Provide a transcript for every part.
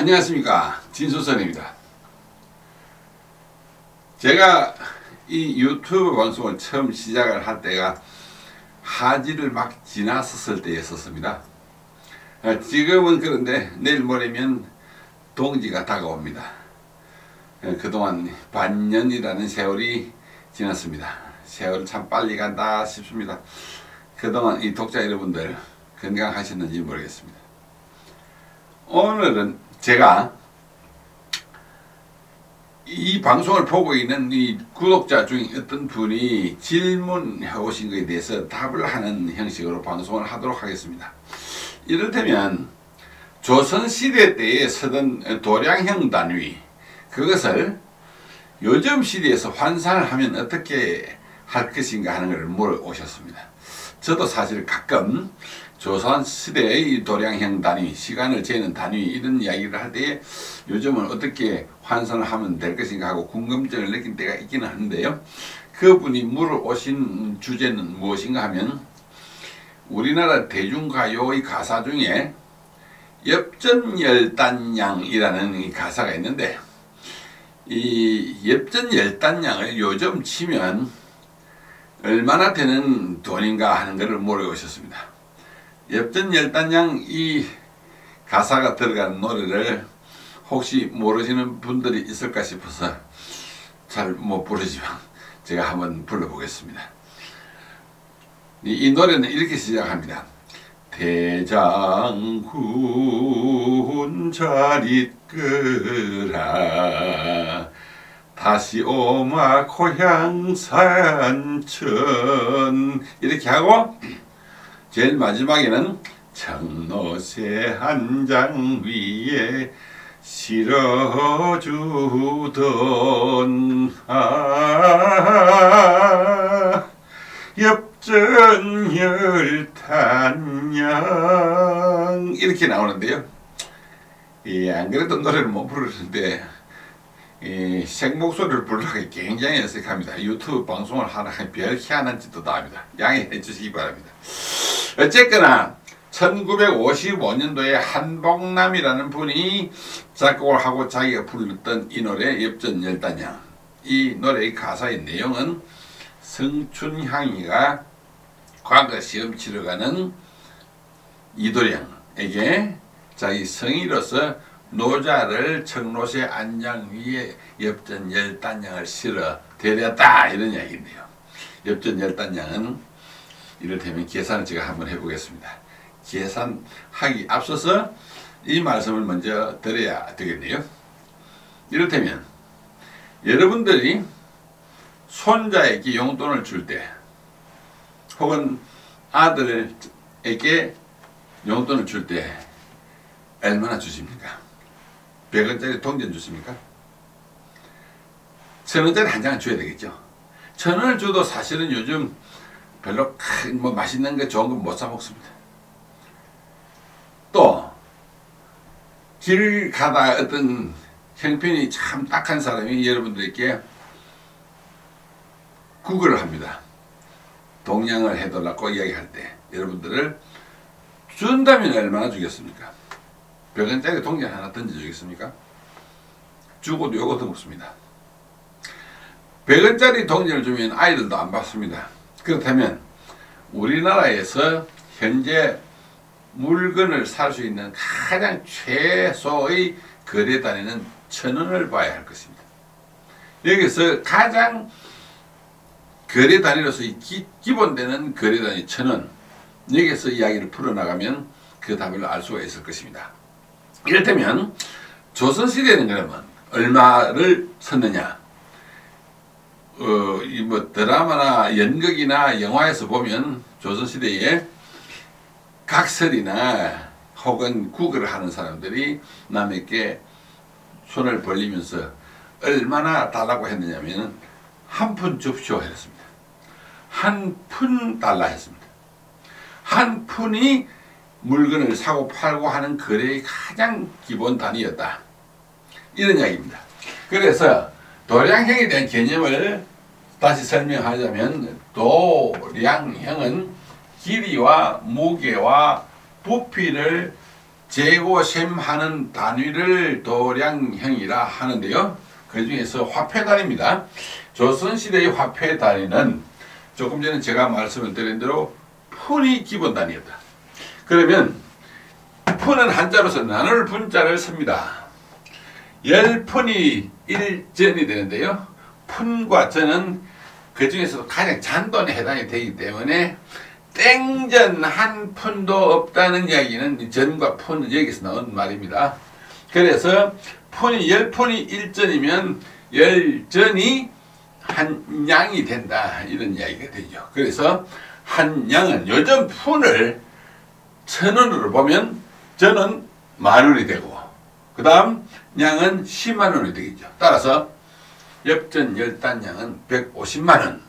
안녕하십니까, 진수선입니다. 제가 이 유튜브 방송을 처음 시작을 할 때가 하지를 막 지났었을 때였었습니다. 지금은 그런데 내일 모레면 동지가 다가옵니다. 그동안 반년이라는 세월이 지났습니다. 세월 참 빨리 간다 싶습니다. 그동안 이 독자 여러분들 건강하셨는지 모르겠습니다. 오늘은 제가 이 방송을 보고 있는 이 구독자 중에 어떤 분이 질문해 오신 것에 대해서 답을 하는 형식으로 방송을 하도록 하겠습니다. 이를테면 조선시대 때에 쓰던 도량형 단위, 그것을 요즘 시대에서 환산을 하면 어떻게 할 것인가 하는 것을 물어오셨습니다. 저도 사실 가끔 조선시대의 도량형 단위, 시간을 재는 단위, 이런 이야기를 할 때에 요즘은 어떻게 환산을 하면 될 것인가 하고 궁금증을 느낀 때가 있기는 한데요. 그분이 물어오신 주제는 무엇인가 하면 우리나라 대중가요의 가사 중에 엽전열단양이라는 이 가사가 있는데, 이 엽전열단양을 요즘 치면 얼마나 되는 돈인가 하는 것을 물어오셨습니다. 엽전열단양 이 가사가 들어가는 노래를 혹시 모르시는 분들이 있을까 싶어서 잘 못 부르지만 제가 한번 불러보겠습니다. 이 노래는 이렇게 시작합니다. 대장군 잘 있거라 다시 오마 고향 산천, 이렇게 하고 제일 마지막에는 청노새 한 장 위에 실어주던 엽전열단양, 이렇게 나오는데요. 안 그래도 노래를 못 부르는데 생목소리를 부르기 굉장히 어색합니다. 유튜브 방송을 하나 별 희한한 짓도 다 합니다. 양해해 주시기 바랍니다. 어쨌거나 1955년도에 한복남이라는 분이 작곡을 하고 자기가 불렀던 이 노래 엽전열단양, 이 노래의 가사의 내용은 성춘향이가 과거 시험 치러 가는 이도령에게 자기 성의로서 노자를 청로새 안장 위에 엽전열단양을 실어 데려다, 이런 이야기인데요. 엽전열단양은 이를테면 계산을 제가 한번 해보겠습니다. 계산하기 앞서서 이 말씀을 먼저 드려야 되겠네요. 이를테면 여러분들이 손자에게 용돈을 줄 때, 혹은 아들에게 용돈을 줄 때 얼마나 주십니까? 100원짜리 동전 주십니까? 1000원짜리 한 장을 줘야 되겠죠. 1000원을 줘도 사실은 요즘 별로 뭐 맛있는 거 좋은 거 못 사 먹습니다. 또 길 가다 어떤 형편이 참 딱한 사람이 여러분들에게 구걸을 합니다. 동양을 해달라고 이야기할 때 여러분들을 준다면 얼마나 주겠습니까? 100원짜리 동전 하나 던져주겠습니까? 주고도 요것도 먹습니다. 100원짜리 동전을 주면 아이들도 안 받습니다. 그렇다면 우리나라에서 현재 물건을 살 수 있는 가장 최소의 거래 단위는 1000원을 봐야 할 것입니다. 여기서 가장 거래 단위로서 기본되는 거래 단위 1000원, 여기서 이야기를 풀어나가면 그 답을 알 수가 있을 것입니다. 이를테면 조선시대는 그러면 얼마를 썼느냐? 뭐 드라마나 연극이나 영화에서 보면 조선시대에 각설이나 혹은 구걸을 하는 사람들이 남에게 손을 벌리면서 얼마나 달라고 했느냐면 한 푼 줍쇼 했습니다. 한 푼 달라 했습니다. 한 푼이 물건을 사고 팔고 하는 거래의 가장 기본 단위였다, 이런 이야기입니다. 그래서 도량형에 대한 개념을 다시 설명하자면, 도량형은 길이와 무게와 부피를 재고셈하는 단위를 도량형이라 하는데요. 그 중에서 화폐 단위입니다. 조선시대의 화폐 단위는 조금 전에 제가 말씀을 드린 대로 푼이 기본 단위였다. 그러면 푼은 한자로서 나눌 분자를 씁니다. 10푼이 1전이 되는데요. 푼과 전은 그 중에서도 가장 잔돈에 해당이 되기 때문에 땡전 한 푼도 없다는 이야기는 전과 푼 여기서 나온 말입니다. 그래서 푼이 10푼이 1전이면 10전이 한 양이 된다 이런 이야기가 되죠. 그래서 한 양은 요즘 푼을 1,000원으로 보면 전은 10,000원이 되고 그 다음 양은 100,000원이 되겠죠. 따라서 엽전 10단양은 150만원.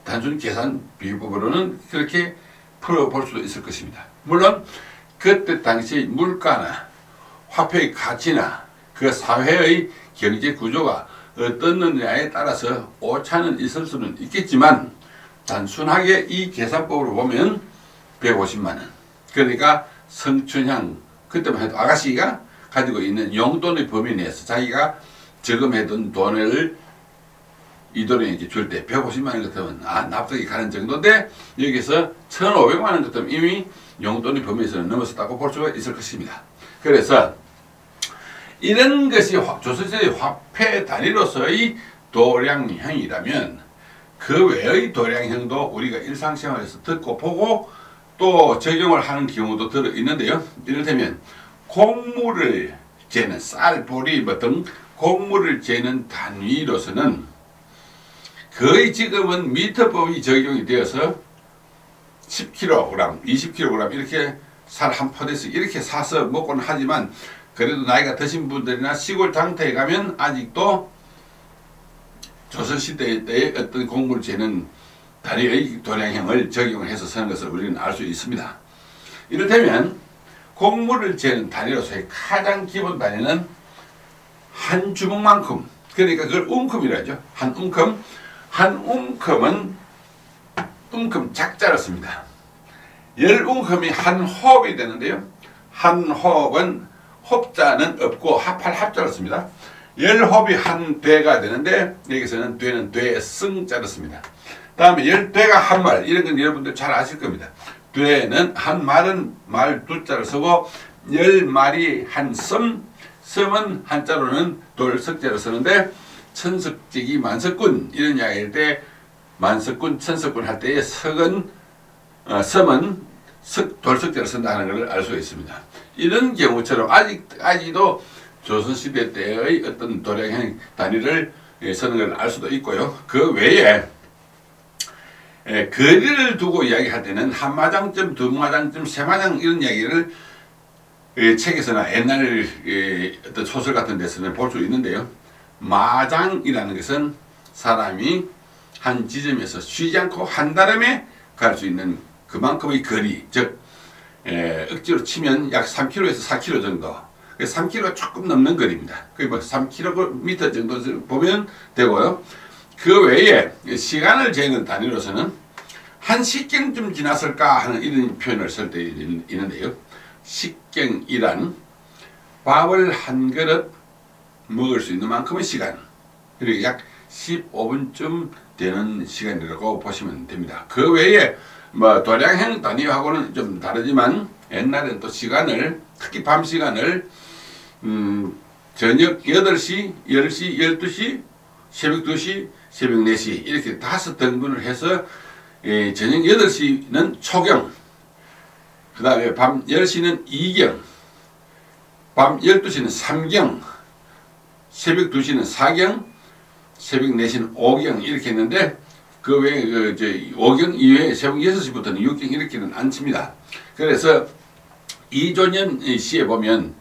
단순 계산 비법으로는 그렇게 풀어볼 수도 있을 것입니다. 물론 그때 당시 물가나 화폐의 가치나 그 사회의 경제 구조가 어떻느냐에 따라서 오차는 있을 수는 있겠지만 단순하게 이 계산법으로 보면 150만원. 그러니까 성춘향 그때만 해도 아가씨가 가지고 있는 용돈의 범위 내에서 자기가 저금해둔 돈을 이 돈에게 줄 때 150만원 같으면 납득이 가는 정도인데 여기서 1,500만원 같으면 이미 용돈의 범위에서는 넘어섰다고 볼 수가 있을 것입니다. 그래서 이런 것이 조선시대의 화폐 단위로서의 도량형이라면 그 외의 도량형도 우리가 일상생활에서 듣고 보고 또 적용을 하는 경우도 들어 있는데요. 이를테면 곡물을 재는 쌀, 보리 등 곡물을 재는 단위로서는 거의 지금은 미터법이 적용이 되어서 10kg, 20kg 이렇게 쌀 한 포대씩 이렇게 사서 먹고는 하지만 그래도 나이가 드신 분들이나 시골 장터에 가면 아직도 조선시대 때의 어떤 곡물을 재는 단위의 도량형을 적용을 해서 쓰는 것을 우리는 알 수 있습니다. 이를테면 곡물을 재는 단위로서의 가장 기본 단위는 한 주먹만큼, 그러니까 그걸 움큼이라 하죠. 한 움큼. 한 움큼은 움큼 작자를 씁니다. 10움큼이 한 호흡이 되는데요. 한 호흡은 호자는 없고 합할 합자를 씁니다. 10호흡이 한 되가 되는데 여기서는 되는 되승자를 씁니다. 다음에 10되가 한 말, 이런 건 여러분들 잘 아실 겁니다. 되는 한 말은 말 두자를 쓰고 10말이 한 섬, 섬은 한자로는 돌석자를 쓰는데 천석지기 만석군 이런 이야기할 때 만석군, 천석군 할 때의 석은 섬은 돌석자를 쓴다는 것을 알 수 있습니다. 이런 경우처럼 아직도 조선시대 때의 어떤 도량형 단위를 쓰는 걸 알 수도 있고요. 그 외에 거리를 두고 이야기할 때는 한마장쯤, 두마장쯤, 세마장 이런 이야기를 책에서나 옛날 어떤 소설 같은 데서는 볼 수 있는데요. 마장이라는 것은 사람이 한 지점에서 쉬지 않고 한달음에 갈 수 있는 그만큼의 거리, 즉 억지로 치면 약 3km에서 4km 정도, 3km가 조금 넘는 거리입니다. 그게 뭐 3km 정도 보면 되고요. 그 외에 시간을 재는 단위로서는 한 식경쯤 지났을까 하는 이런 표현을 쓸 때 있는데요. 식경이란 밥을 한 그릇 먹을 수 있는 만큼의 시간, 그리고 약 15분쯤 되는 시간이라고 보시면 됩니다. 그 외에 뭐 도량형 단위하고는 좀 다르지만 옛날에는 또 시간을, 특히 밤 시간을 저녁 8시, 10시, 12시, 새벽 2시, 새벽 4시 이렇게 5등분을 해서 저녁 8시는 초경, 그 다음에 밤 10시는 2경, 밤 12시는 3경, 새벽 2시는 4경, 새벽 4시는 5경 이렇게 했는데 그 외에 5경 이외에 새벽 6시부터는 6경 이렇게는 안 칩니다. 그래서 이조년 시에 보면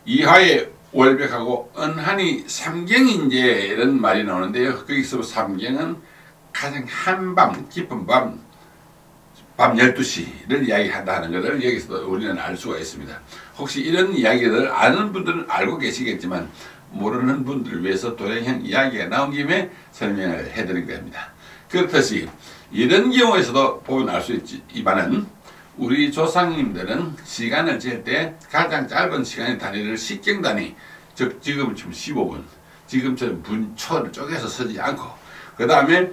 이하에 월백하고 은한이 삼경인제 이런 말이 나오는데요. 거기서 삼경은 가장 한밤, 깊은 밤 12시를 이야기한다는 것을 여기서 우리는 알 수가 있습니다. 혹시 이런 이야기를 아는 분들은 알고 계시겠지만 모르는 분들을 위해서 도량형 이야기가 나온 김에 설명을 해드린 겁니다. 그렇듯이 이런 경우에서도 보면 알 수 있지만은 우리 조상님들은 시간을 잴 때 가장 짧은 시간의 단위를 식경단위, 즉 지금 15분, 지금처럼 분초를 쪼개서 서지 않고, 그 다음에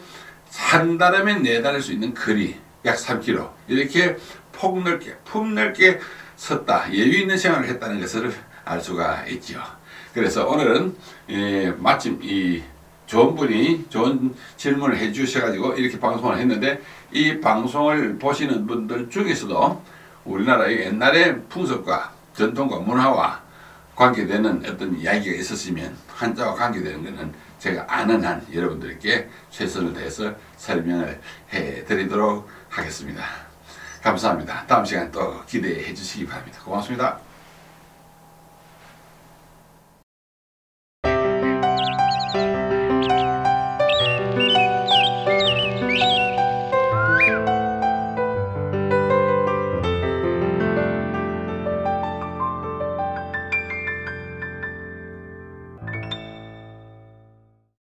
한 달이면 내다릴 수 있는 거리 약 3km 이렇게 폭넓게 섰다, 여유 있는 생활을 했다는 것을 알 수가 있죠. 그래서 오늘은 마침 이 좋은 분이 좋은 질문을 해 주셔가지고 이렇게 방송을 했는데, 이 방송을 보시는 분들 중에서도 우리나라의 옛날의 풍습과 전통과 문화와 관계되는 어떤 이야기가 있었으면, 한자와 관계되는 것은 제가 아는 한 여러분들께 최선을 다해서 설명을 해 드리도록 하겠습니다. 감사합니다. 다음 시간 또 기대해 주시기 바랍니다. 고맙습니다.